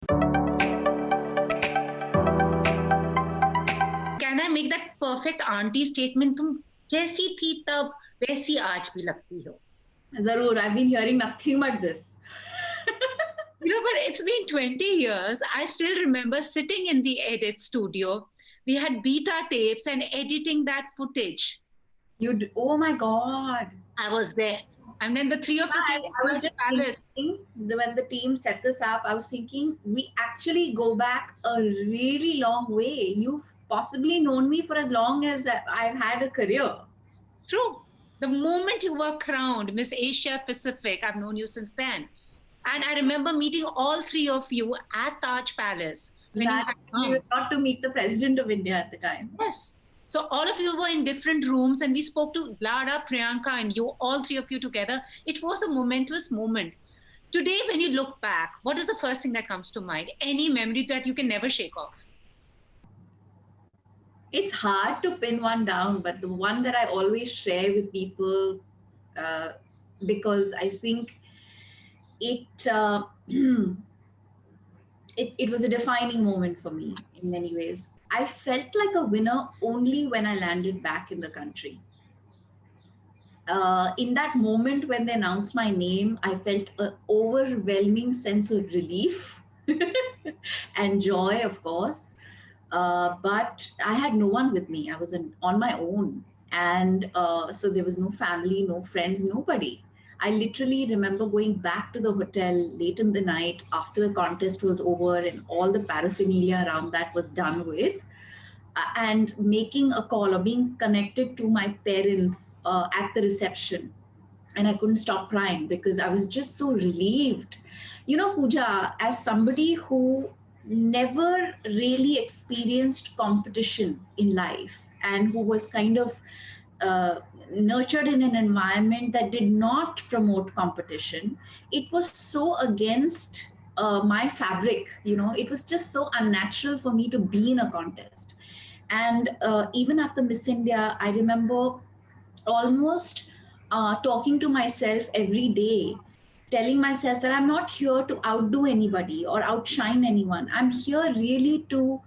Can I make that perfect auntie statement? तुम कैसी थी तब वैसी आज भी लगती हो. Zarur, I've been hearing nothing but this. But it's been 20 years. I still remember sitting in the edit studio. We had beta tapes and editing that footage. Oh my God. I was there. And then the three of you came to I was Burj just Palace. thinking, when the team set this up, I was thinking we actually go back a really long way. You've possibly known me for as long as I've had a career. True. The moment you were crowned Miss Asia Pacific, I've known you since then. And I remember meeting all three of you at Taj Palace. When you got to meet the President of India at the time. Yes. So all of you were in different rooms and we spoke to Lada, Priyanka and you, all three of you together. It was a momentous moment. Today, when you look back, what is the first thing that comes to mind? Any memory that you can never shake off? It's hard to pin one down, but the one that I always share with people, because I think it was a defining moment for me in many ways. I felt like a winner only when I landed back in the country. In that moment when they announced my name, I felt an overwhelming sense of relief and joy, of course. But I had no one with me. I was on my own. And so there was no family, no friends, nobody. I literally remember going back to the hotel late in the night after the contest was over and all the paraphernalia around that was done with, and making a call or being connected to my parents at the reception. And I couldn't stop crying because I was just so relieved. Pooja, as somebody who never really experienced competition in life and who was kind of nurtured in an environment that did not promote competition, it was so against my fabric. It was just so unnatural for me to be in a contest. And even at the Miss India, I remember almost talking to myself every day, telling myself that I'm not here to outdo anybody or outshine anyone. I'm here really to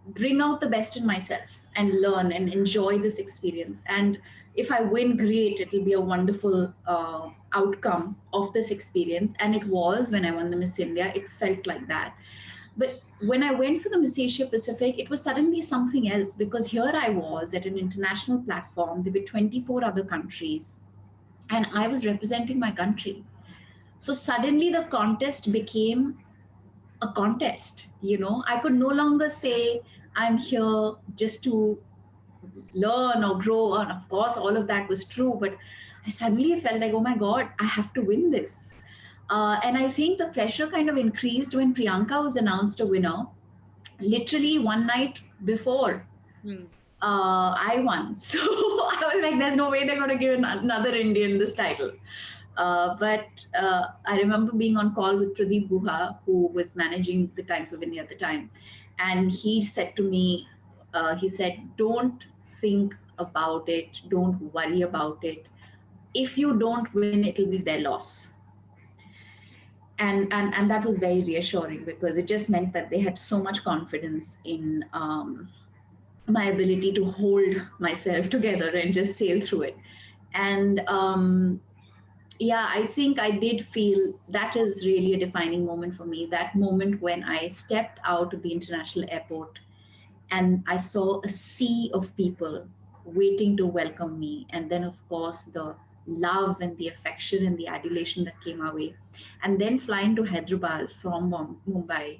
bring out the best in myself and learn and enjoy this experience. And if I win, great, it'll be a wonderful outcome of this experience. And it was when I won the Miss India, it felt like that. But when I went for the Miss Asia Pacific, it was suddenly something else because here I was at an international platform. There were 24 other countries and I was representing my country. So suddenly the contest became a contest. I could no longer say I'm here just to learn or grow. And of course, all of that was true. But I suddenly felt like, oh my God, I have to win this. And I think the pressure kind of increased when Priyanka was announced a winner, literally one night before I won. So I was like, there's no way they're going to give another Indian this title. But I remember being on call with Pradeep Guha, who was managing the Times of India at the time. And he said to me, he said, don't think about it. Don't worry about it. If you don't win, it'll be their loss. And that was very reassuring because it just meant that they had so much confidence in my ability to hold myself together and just sail through it. And yeah, I think I did feel that is really a defining moment for me. That moment when I stepped out of the international airport and I saw a sea of people waiting to welcome me. And then, of course, the love and the affection and the adulation that came our way. And then flying to Hyderabad from Mumbai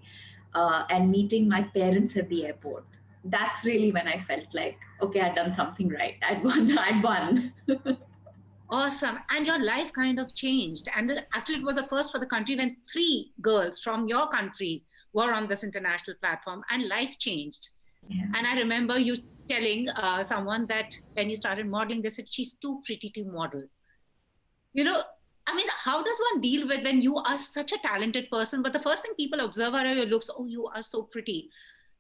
and meeting my parents at the airport. That's really when I felt like, okay, I'd done something right. I'd won. Awesome. And your life kind of changed. And actually, it was a first for the country when 3 girls from your country were on this international platform and life changed. Yeah. And I remember you telling someone that when you started modeling, they said, she's too pretty to model. I mean, how does one deal with when you are such a talented person, but the first thing people observe are your looks, oh, you are so pretty.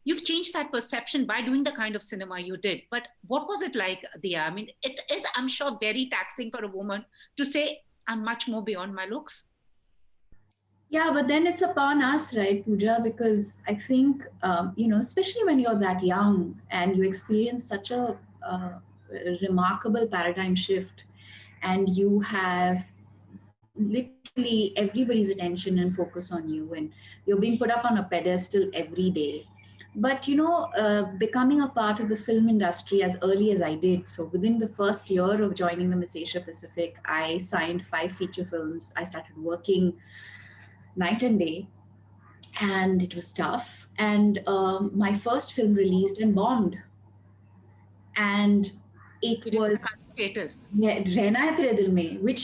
You've changed that perception by doing the kind of cinema you did. But what was it like, Dia? I mean, it is, I'm sure, very taxing for a woman to say, I'm much more beyond my looks. Yeah, but then it's upon us, right, Pooja? Because I think, especially when you're that young and you experience such a remarkable paradigm shift, and you have literally everybody's attention and focus on you, and you're being put up on a pedestal every day. But becoming a part of the film industry as early as I did, so within the first year of joining the Miss Asia Pacific, I signed 5 feature films. I started working night and day, and it was tough. And my first film released and bombed, and it You didn't was have status. Rehna Hai Tere Dil Mein, which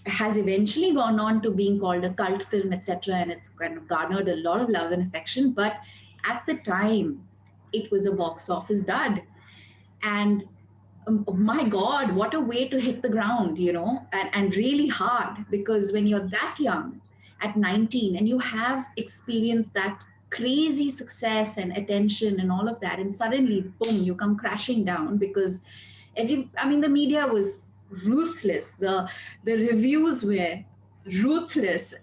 has eventually gone on to being called a cult film, etc., and it's kind of garnered a lot of love and affection. But at the time, it was a box office dud, and my God, what a way to hit the ground, and really hard, because when you're that young at 19 and you have experienced that crazy success and attention and all of that, and suddenly, boom, you come crashing down because the media was ruthless. The reviews were ruthless.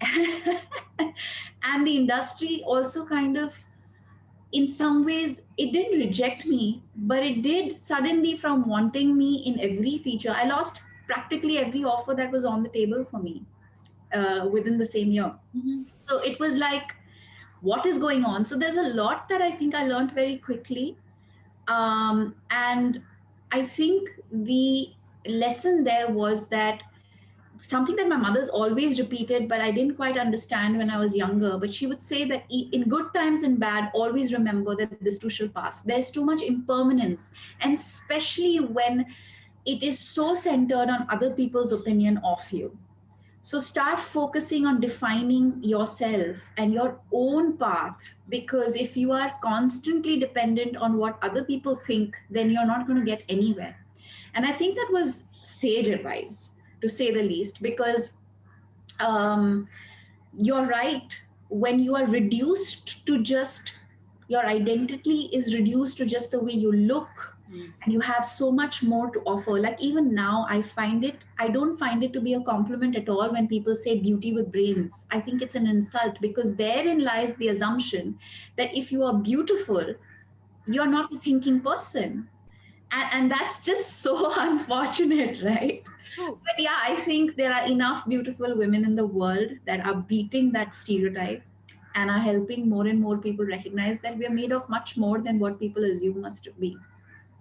And the industry also kind of, in some ways, it didn't reject me, but it did suddenly, from wanting me in every feature, I lost practically every offer that was on the table for me within the same year. Mm-hmm. So it was like, what is going on? So there's a lot that I think I learned very quickly. And I think the lesson there was that something that my mother's always repeated, but I didn't quite understand when I was younger. But she would say that in good times and bad, always remember that this too shall pass. There's too much impermanence, and especially when it is so centered on other people's opinion of you. So start focusing on defining yourself and your own path, because if you are constantly dependent on what other people think, then you're not going to get anywhere. And I think that was sage advice, to say the least, because um, you're right. When you are reduced to just, your identity is reduced to just the way you look, and you have so much more to offer. Like even now, I don't find it to be a compliment at all when people say beauty with brains. I think it's an insult, because therein lies the assumption that if you are beautiful, you're not a thinking person. And that's just so unfortunate, right? True. But yeah, I think there are enough beautiful women in the world that are beating that stereotype and are helping more and more people recognize that we are made of much more than what people assume us to be.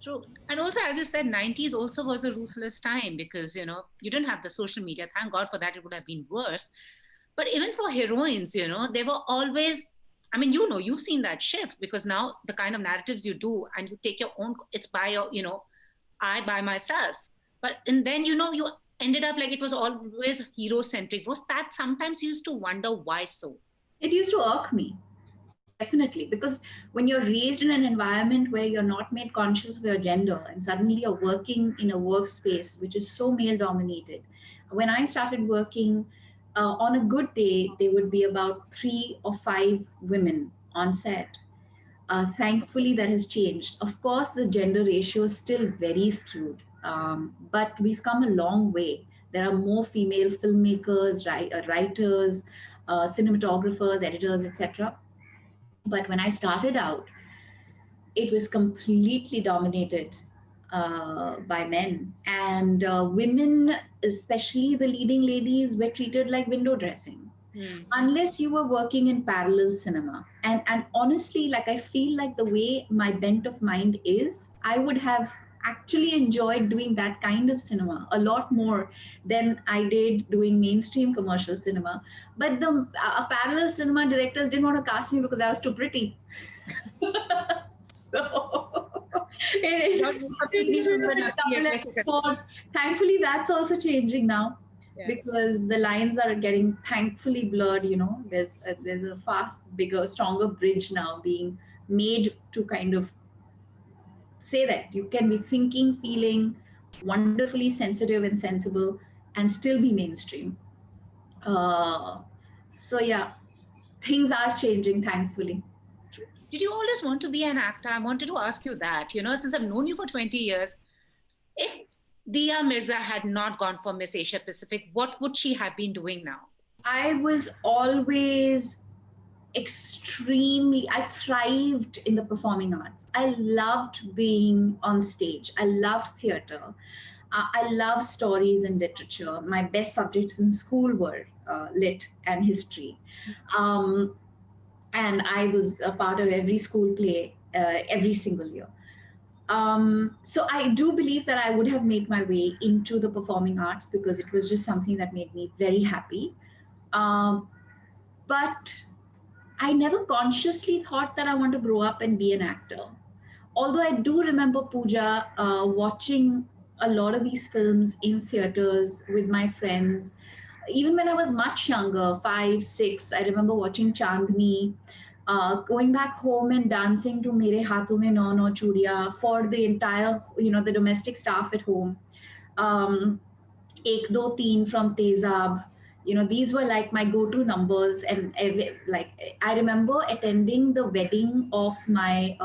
True. And also, as you said, 90s also was a ruthless time because, you didn't have the social media. Thank God for that. It would have been worse. But even for heroines, they were always, you've seen that shift because now the kind of narratives you do and you take your own, it's by your, I by myself. And then, you ended up like it was always hero centric. Was that sometimes you used to wonder why so? It used to irk me. Definitely, because when you're raised in an environment where you're not made conscious of your gender, and suddenly you're working in a workspace which is so male dominated. When I started working, on a good day, there would be about 3 or 5 women on set. Thankfully, that has changed. Of course, the gender ratio is still very skewed, but we've come a long way. There are more female filmmakers, writers, cinematographers, editors, etc. But when I started out, it was completely dominated by men. And women, especially the leading ladies, were treated like window dressing. Unless you were working in parallel cinema. And honestly, like I feel like the way my bent of mind is, I would have actually enjoyed doing that kind of cinema a lot more than I did doing mainstream commercial cinema. But the parallel cinema directors didn't want to cast me because I was too pretty. So thankfully, that's also changing now. Yeah. Because the lines are getting thankfully blurred. There's a fast, bigger, stronger bridge now being made to kind of say that you can be thinking, feeling, wonderfully sensitive and sensible, and still be mainstream. So yeah, things are changing, thankfully. Did you always want to be an actor? I wanted to ask you that. Since I've known you for 20 years, if Dia Mirza had not gone for Miss Asia Pacific, what would she have been doing now? I was always I thrived in the performing arts. I loved being on stage. I loved theater. I love stories and literature. My best subjects in school were lit and history. Um, and I was a part of every school play every single year. So I do believe that I would have made my way into the performing arts because it was just something that made me very happy. Um, but I never consciously thought that I want to grow up and be an actor. Although I do remember Pooja watching a lot of these films in theaters with my friends. Even when I was much younger, 5, 6, I remember watching Chandni, going back home and dancing to Mere Haathon Mein No No Chudiya for the entire, the domestic staff at home. Um, Ek Do Teen from Tezab. These were like my go-to numbers, and like I remember attending the wedding of my.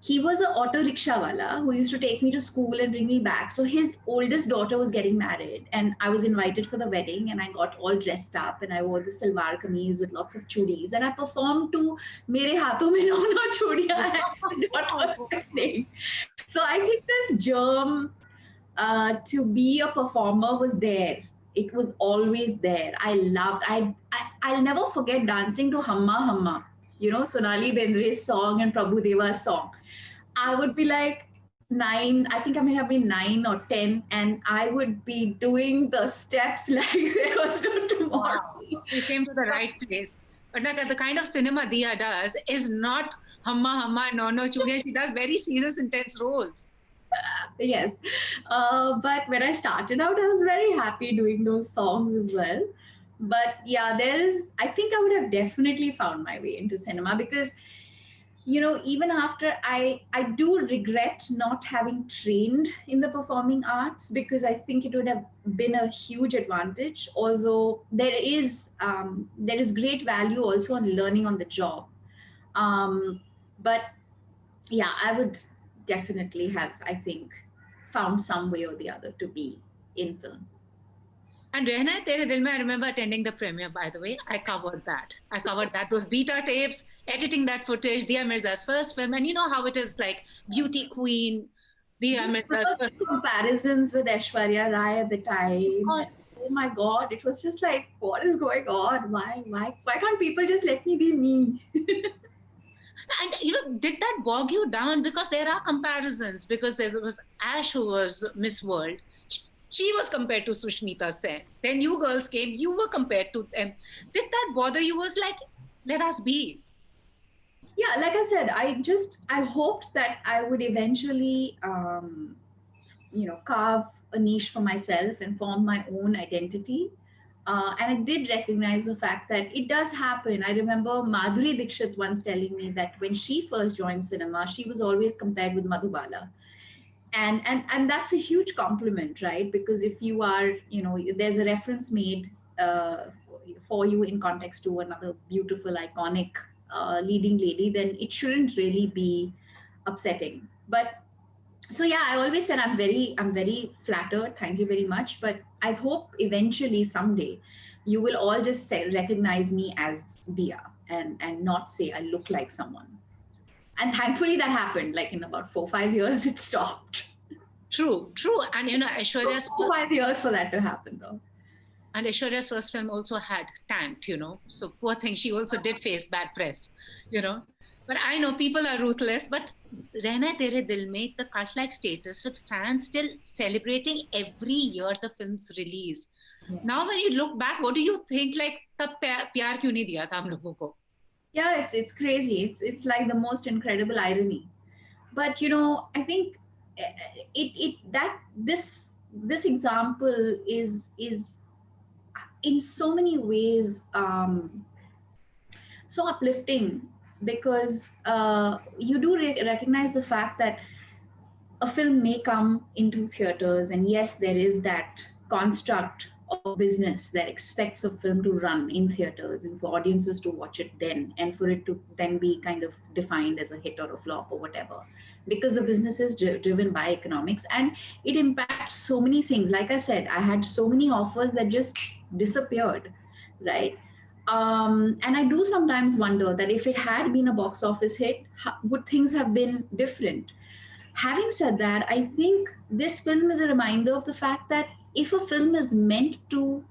He was an auto rickshaw wala who used to take me to school and bring me back. So his oldest daughter was getting married, and I was invited for the wedding, and I got all dressed up, and I wore the salwar kameez with lots of chudis, and I performed to Mere Haathon Mein No No Chudiya at his daughter's wedding. So I think this germ to be a performer was there. It was always there. I'll never forget dancing to Hamma Hamma, Sonali Bendre's song and Prabhu Deva's song. I would be like 9, I think I may have been 9 or 10, and I would be doing the steps like there was no tomorrow. Wow. You came to the right place. But like the kind of cinema Dia does is not Hamma Hamma No No Chudiya. She does very serious, intense roles. Yes. But when I started out, I was very happy doing those songs as well. But yeah, I think I would have definitely found my way into cinema because, even after I do regret not having trained in the performing arts because I think it would have been a huge advantage. Although there is great value also on learning on the job. But yeah, I would definitely have, I think, found some way or the other to be in film. And Rehna Hai Tere Dil Mein, I remember attending the premiere, by the way. I covered that. Those beta tapes, editing that footage, Dia Mirza's first film. And you know how it is like beauty queen, Dia Mirza's first comparisons with Aishwarya Rai at the time. Oh my God, it was just like, what is going on? Why can't people just let me be me? And did that bog you down? Because there are comparisons. Because there was Ash who was Miss World. She was compared to Sushmita Sen. Then you girls came, you were compared to them. Did that bother you? Was like, let us be. Yeah, like I said, I hoped that I would eventually, carve a niche for myself and form my own identity. And I did recognize the fact that it does happen. I remember Madhuri Dixit once telling me that when she first joined cinema, she was always compared with Madhubala. And that's a huge compliment, right? Because if you are, there's a reference made for you in context to another beautiful, iconic leading lady, then it shouldn't really be upsetting. But so yeah, I always said I'm very flattered. Thank you very much. But I hope eventually someday you will all just recognize me as Dia and not say I look like someone. And thankfully that happened. Like in about 4-5 years, it stopped. True. And Aishwarya's 4-5 years for that to happen, though. And Aishwarya's first film also had tanked, So poor thing, she also did face bad press, But I know people are ruthless. But Rehna Hai Tere Dil Mein, the cult-like status with fans still celebrating every year the film's release. Yeah. Now, when you look back, what do you think? Like, tab pyar kyun nahi diya tha hum logon ko? Yeah, it's crazy. It's like the most incredible irony. But I think this example is in so many ways so uplifting because you do recognize the fact that a film may come into theaters, and yes, there is that construct of business that expects a film to run in theaters and for audiences to watch it then, and for it to then be kind of defined as a hit or a flop or whatever, because the business is driven by economics and it impacts so many things. Like I said, I had so many offers that just disappeared. right? And I do sometimes wonder that if it had been a box office hit, would things have been different? Having said that, I think this film is a reminder of the fact that if a film is meant to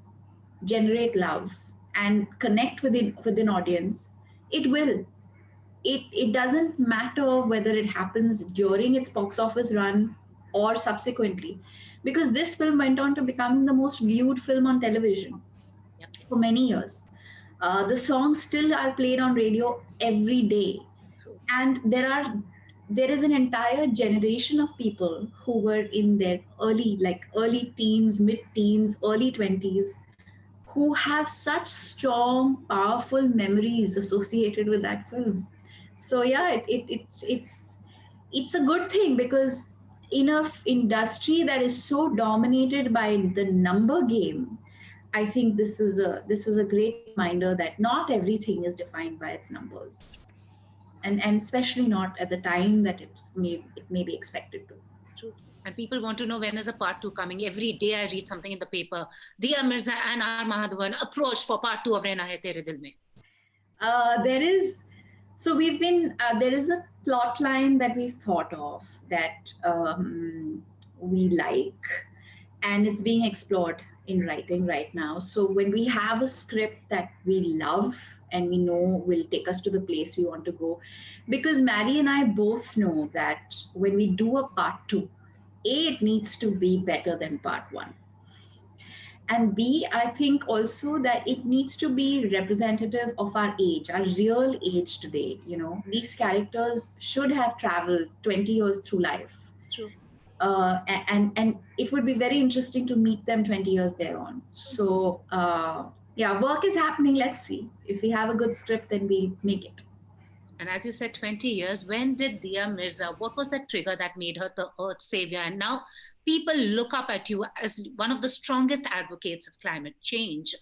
generate love and connect with an audience, it will. It doesn't matter whether it happens during its box office run or subsequently, because this film went on to become the most viewed film on television Yep. for many years. The songs still are played on radio every day, True. and there is an entire generation of people who were in their early teens, mid teens, early 20s, who have such strong, powerful memories associated with that film. So yeah, it's a good thing, because in a industry that is so dominated by the number game, I think this was a great reminder that not everything is defined by its numbers, and especially not at the time that it may be expected to. True. And people want to know when is a part two coming. Every day I read something in the paper. Dia Mirza and R. Mahadhavan approached for part two of Rehna Hai Tere Dil Mein. There is, so we've been there is a plot line that we've thought of that we like, and it's being explored in writing right now. So when we have a script that we love and we know will take us to the place we want to go, because Maddie and I both know that when we do a part two, it needs to be better than part one, and B, I think also that it needs to be representative of our age, our real age today. You know, these characters should have traveled 20 years through life. True. And it would be very interesting to meet them 20 years thereon. So yeah, work is happening. Let's see. If we have a good script, then we'll make it. And as you said, 20 years, when did Dia Mirza, what was that trigger that made her the Earth's savior? And now people look up at you as one of the strongest advocates of climate change,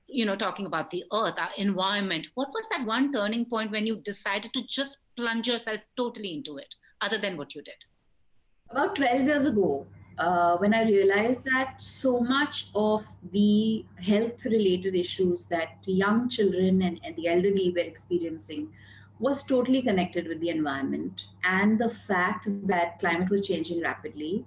you know, talking about the Earth, our environment. What was that one turning point when you decided to just plunge yourself totally into it, other than what you did? About 12 years ago, when I realized that so much of the health related issues that young children and the elderly were experiencing was totally connected with the environment and the fact that climate was changing rapidly.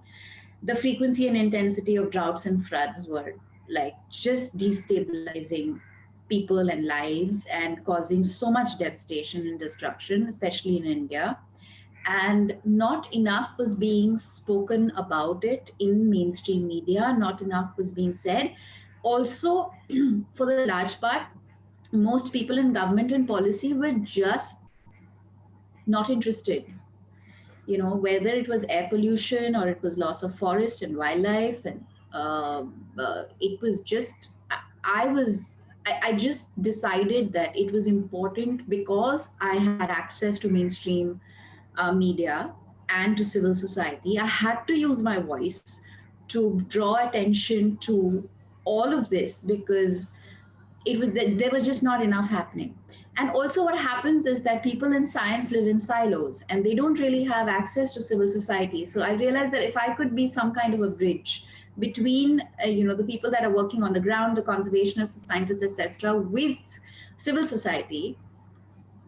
The frequency and intensity of droughts and floods were like just destabilizing people and lives and causing so much devastation and destruction, especially in India. And not enough was being spoken about it in mainstream media, not enough was being said. Also, for the large part, most people in government and policy were just not interested. You know, whether it was air pollution or it was loss of forest and wildlife, and it was just I was I just decided that it was important, because I had access to mainstream media and to civil society. I had to use my voice to draw attention to all of this, because there was just not enough happening. And also what happens is that people in science live in silos and they don't really have access to civil society. So I realized that if I could be some kind of a bridge between the people that are working on the ground, the conservationists, the scientists, etc., with civil society,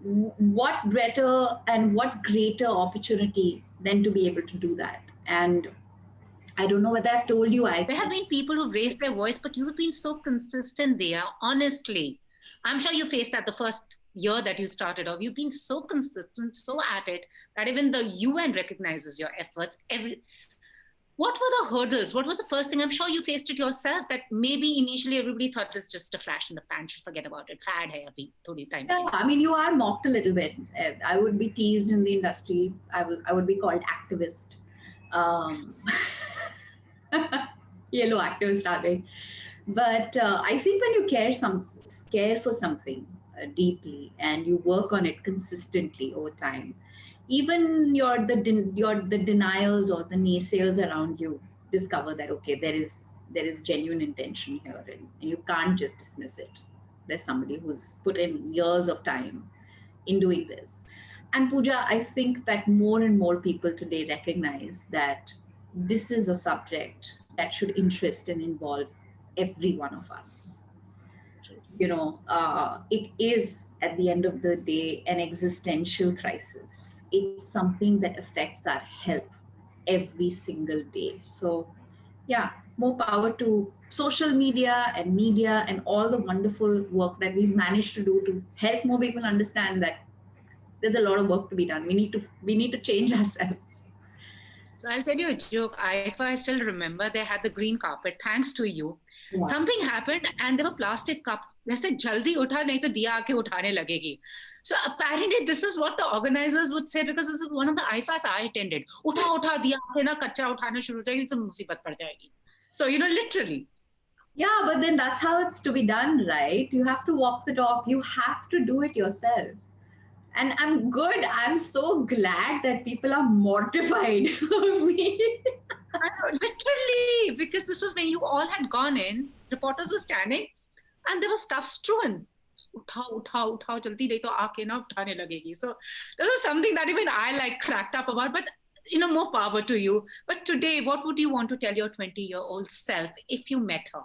what better and what greater opportunity than to be able to do that. And I don't know whether I've told you. There have been people who've raised their voice, but you've been so consistent there, honestly. I'm sure you faced that the first year that you started off. You've been so consistent, so at it, that even the UN recognizes your efforts. What were the hurdles? What was the first thing? I'm sure you faced it yourself, that maybe initially everybody thought this just a flash in the pan, should forget about it. Fad hai abhi, thodi time. Yeah, I mean, you are mocked a little bit. I would be teased in the industry. I would be called activist. Yellow activist are they? But I think when you care for something deeply and you work on it consistently over time, even the deniers or the naysayers around you discover that okay, there is genuine intention here, and you can't just dismiss it. There's somebody who's put in years of time in doing this. And Pooja, I think that more and more people today recognize that this is a subject that should interest and involve every one of us. it is at the end of the day an existential crisis. It's something that affects our health every single day. So, yeah, more power to social media and all the wonderful work that we've managed to do to help more people understand that there's a lot of work to be done. We need to change ourselves. So I'll tell you a joke. I still remember they had the green carpet, thanks to you. Yeah. Something happened and there were plastic cups. They said, Jaldi utha, nahi to Dia aake uthane lagegi. So apparently this is what the organizers would say, because this is one of the IFAs I attended. Utha, Dia aake na kachra uthana shuru ho jayegi, to musibat pad jayegi. So, literally. Yeah, but then that's how it's to be done, right? You have to walk the talk. You have to do it yourself. And I'm good. I'm so glad that people are mortified of me. Literally, because this was when you all had gone in, reporters were standing, and there was stuff strewn. Uthao, jaldi nahi to aake na uthane lagegi. So that was something that even I cracked up about, but more power to you. But today, what would you want to tell your 20-year-old self if you met her?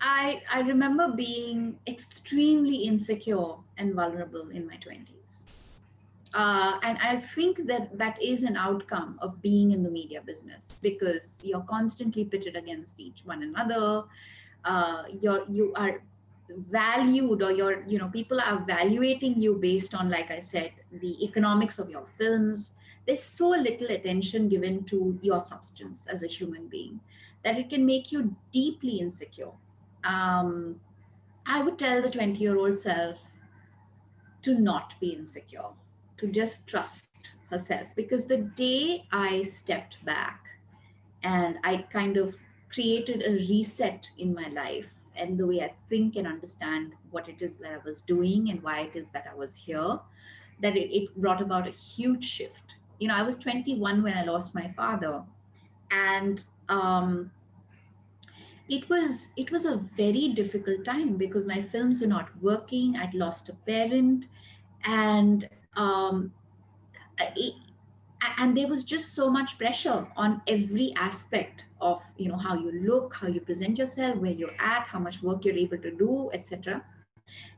I remember being extremely insecure and vulnerable in my 20s. And I think that is an outcome of being in the media business, because you're constantly pitted against one another. You are valued, or people are evaluating you based on, like I said, the economics of your films. There's so little attention given to your substance as a human being that it can make you deeply insecure. I would tell the 20-year-old self to not be insecure, to just trust herself. Because the day I stepped back and I kind of created a reset in my life and the way I think and understand what it is that I was doing and why it is that I was here, that it brought about a huge shift. I was 21 when I lost my father. And it was a very difficult time because my films were not working. I'd lost a parent, and and there was just so much pressure on every aspect of how you look, how you present yourself, where you're at, how much work you're able to do, etc.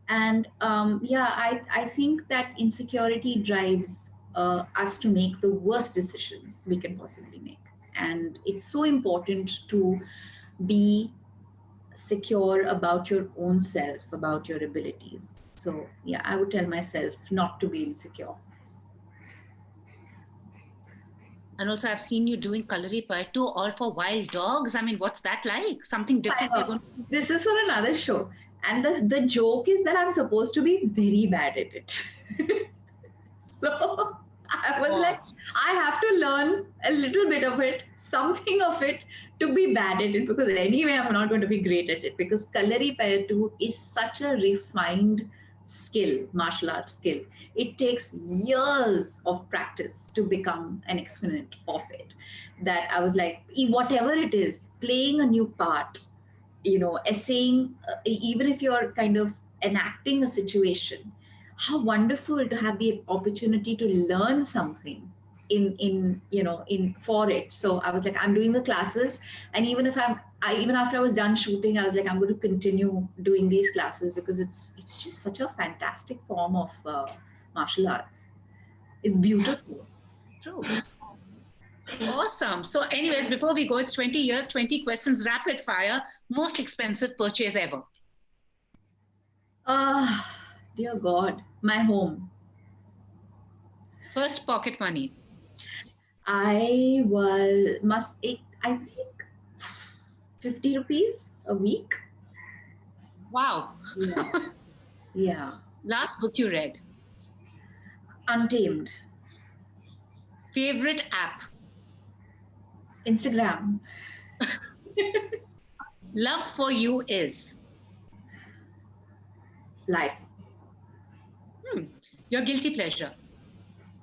And I think that insecurity drives us to make the worst decisions we can possibly make. And it's so important to be secure about your own self, about your abilities. So yeah, I would tell myself not to be insecure. And also, I've seen you doing Kalari Partu all for wild dogs. I mean, what's that like? Something different? This is for another show. And the joke is that I'm supposed to be very bad at it. So I was like, I have to learn a little bit of it, something of it, to be bad at it, because anyway, I'm not going to be great at it, because Kalari Partu is such a refined skill, martial arts skill. It takes years of practice to become an exponent of it. That I was like, whatever it is, playing a new part, essaying, even if you're kind of enacting a situation, how wonderful to have the opportunity to learn something in for it. So I was like, I'm doing the classes, and even after I was done shooting, I was like, I'm going to continue doing these classes, because it's just such a fantastic form of martial arts. It's beautiful. True. Awesome. So anyways, before we go, it's 20 years, 20 questions, rapid fire. Most expensive purchase ever? Dear God, my home. First pocket money? I think 50 rupees a week. Wow. Yeah. Yeah. Last book you read? Untamed. Favorite app? Instagram. Love for you is? Life. Your guilty pleasure?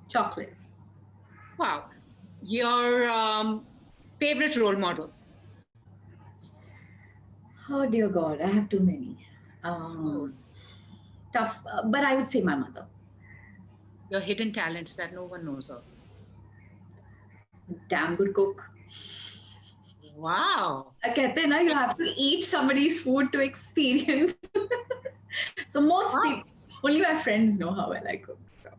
Chocolate. Wow. Your favorite role model? Oh dear God, I have too many. Tough, but I would say my mother. Your hidden talent that no one knows of? Damn good cook. Wow. कहते हैं ना, you have to eat somebody's food to experience. So most people, only my friends know how well I cook. So.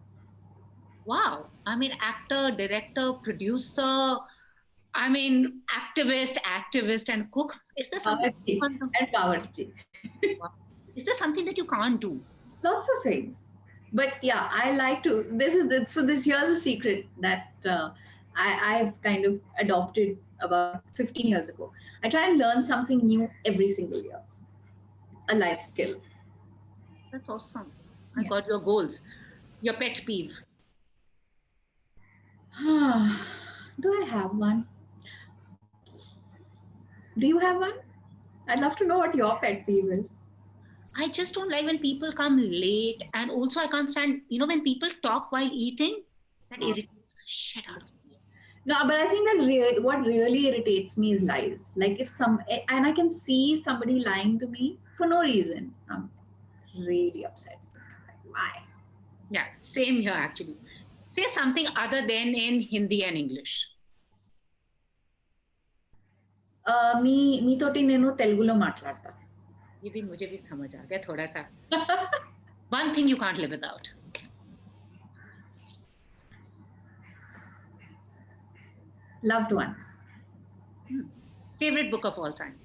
Wow. I mean, actor, director, producer, I mean, activist, and cook. Is there something you can't do? And Bawarchi. Wow. Is there something that you can't do? Lots of things. But yeah, I like to. Here's a secret that I've kind of adopted about 15 years ago. I try and learn something new every single year. A life skill. That's awesome. I got your goals. Your pet peeve. Do I have one? Do you have one? I'd love to know what your pet peeve is. I just don't like when people come late. And also I can't stand, when people talk while eating, that irritates the shit out of me. No, but I think that what really irritates me is lies. Like and I can see somebody lying to me for no reason. I'm really upset. Like, why? Yeah, same here actually. Say something other than in Hindi and English. मी तोटी నేను తెలుగులో మాట్లాడతా. ये भी मुझे भी समझ आ गया थोड़ा सा. One thing you can't live without. Loved ones. Favorite book of all time.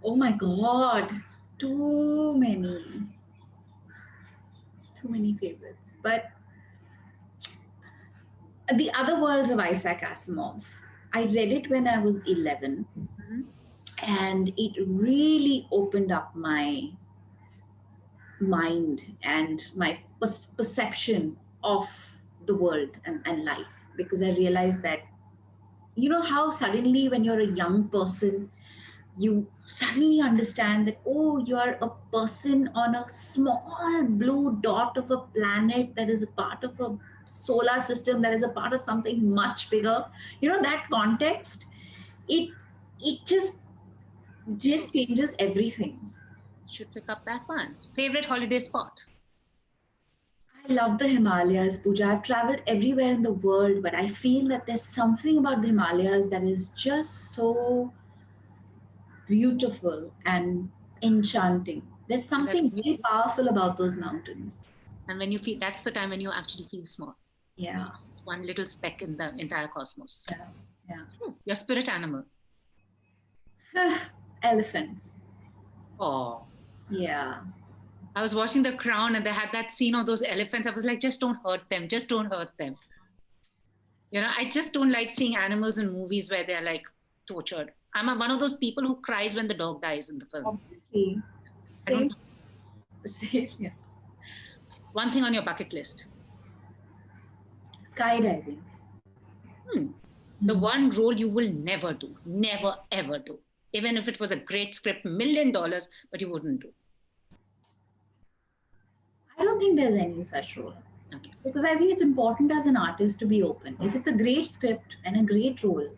Oh my God, too many favorites. But The Other Worlds of Isaac Asimov. I read it when I was 11, and it really opened up my mind and my perception of the world and life, because I realized that, how suddenly when you're a young person, you suddenly understand that, oh, you're a person on a small blue dot of a planet that is a part of a solar system, that is a part of something much bigger. That context, it just changes everything. Should pick up that one. Favorite holiday spot? I love the Himalayas, Pooja. I've traveled everywhere in the world, but I feel that there's something about the Himalayas that is just so beautiful and enchanting. There's something very powerful about those mountains. And when you feel, that's the time when you actually feel small. Yeah. One little speck in the entire cosmos. Yeah. Your spirit animal? Elephants. Oh. Yeah. I was watching The Crown and they had that scene of those elephants. I was like, just don't hurt them. Just don't hurt them. I just don't like seeing animals in movies where they're like tortured. I'm one of those people who cries when the dog dies in the film. Obviously. Same. Yeah. One thing on your bucket list? Skydiving. The one role you will never do. Never, ever do. Even if it was a great script, $1 million, but you wouldn't do. I don't think there's any such role. Okay. Because I think it's important as an artist to be open. If it's a great script and a great role,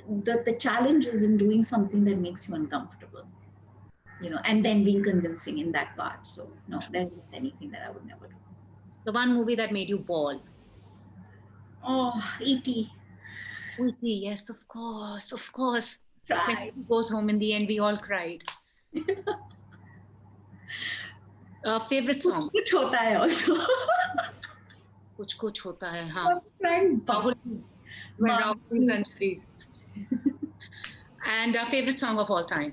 the challenge is in doing something that makes you uncomfortable, and then being convincing in that part. So no, there isn't anything that I would never do. The one movie that made you bawl? Oh, E.T. E.T., yes, of course. Right. When he goes home in the end, we all cried. Favorite song? Kuch hota hai also. Kuch hota hai, haan. And favorite song of all time?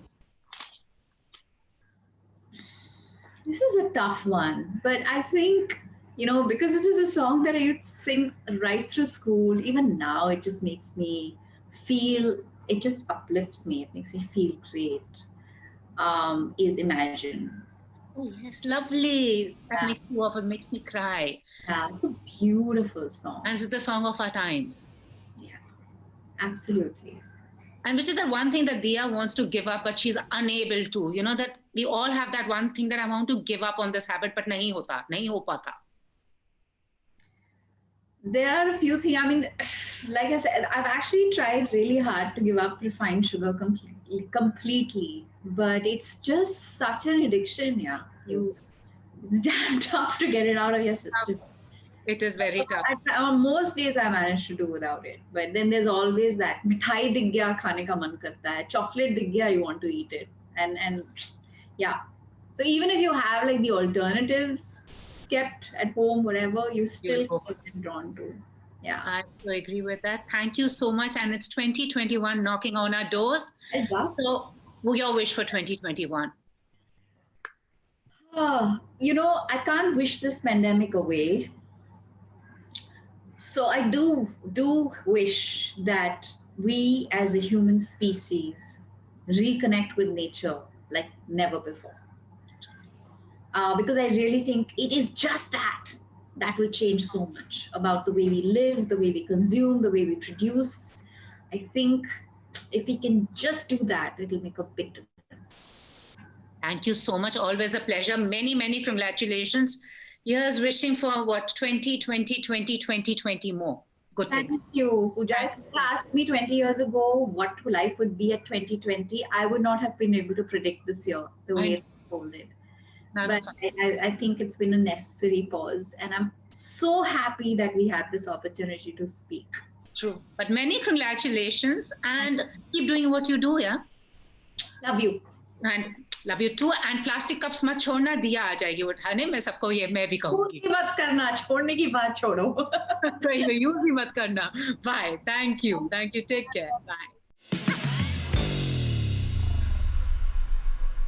This is a tough one, but I think, because it is a song that I would sing right through school, even now, it just makes me feel, it just uplifts me. It makes me feel great. Is Imagine. Oh, yes, lovely. That makes you up, it makes me cry. Yeah, it's a beautiful song. And it's the song of our times. Yeah, absolutely. And which is the one thing that Dia wants to give up, but she's unable to. That we all have that one thing that I want to give up on this habit, but nahi ho pata. There are a few things. I mean, like I said, I've actually tried really hard to give up refined sugar completely, but it's just such an addiction. Yeah, it's damn tough to get it out of your system. It is very tough. On most days I manage to do without it, but then there's always that mithai dikh gaya khane ka man karta hai, chocolate dikh gaya you want to eat it, and yeah. So even if you have like the alternatives kept at home, whatever, you still get drawn to. Yeah, I so agree with that. Thank you so much. And it's 2021 knocking on our doors. So, your wish for 2021? I can't wish this pandemic away. So I do wish that we as a human species reconnect with nature like never before. Because I really think it is just that will change so much about the way we live, the way we consume, the way we produce. I think if we can just do that, it'll make a big difference. Thank you so much. Always a pleasure. Many, many congratulations. Here's wishing for what, 2020 more. Good Thank you, Pooja. If you asked me 20 years ago what life would be at 2020, I would not have been able to predict this year the way it unfolded. But I think it's been a necessary pause, and I'm so happy that we had this opportunity to speak. True. But many congratulations, and keep doing what you do, yeah? Love you. And love you too. And plastic cups मत छोड़ना, दिया आ जाएगी उठाने में, सबको ये मैं भी कहूँगी. मत करना, छोड़ने की बात छोड़ो. सही में यूज ही मत करना. Bye. Thank you. Take care. Bye.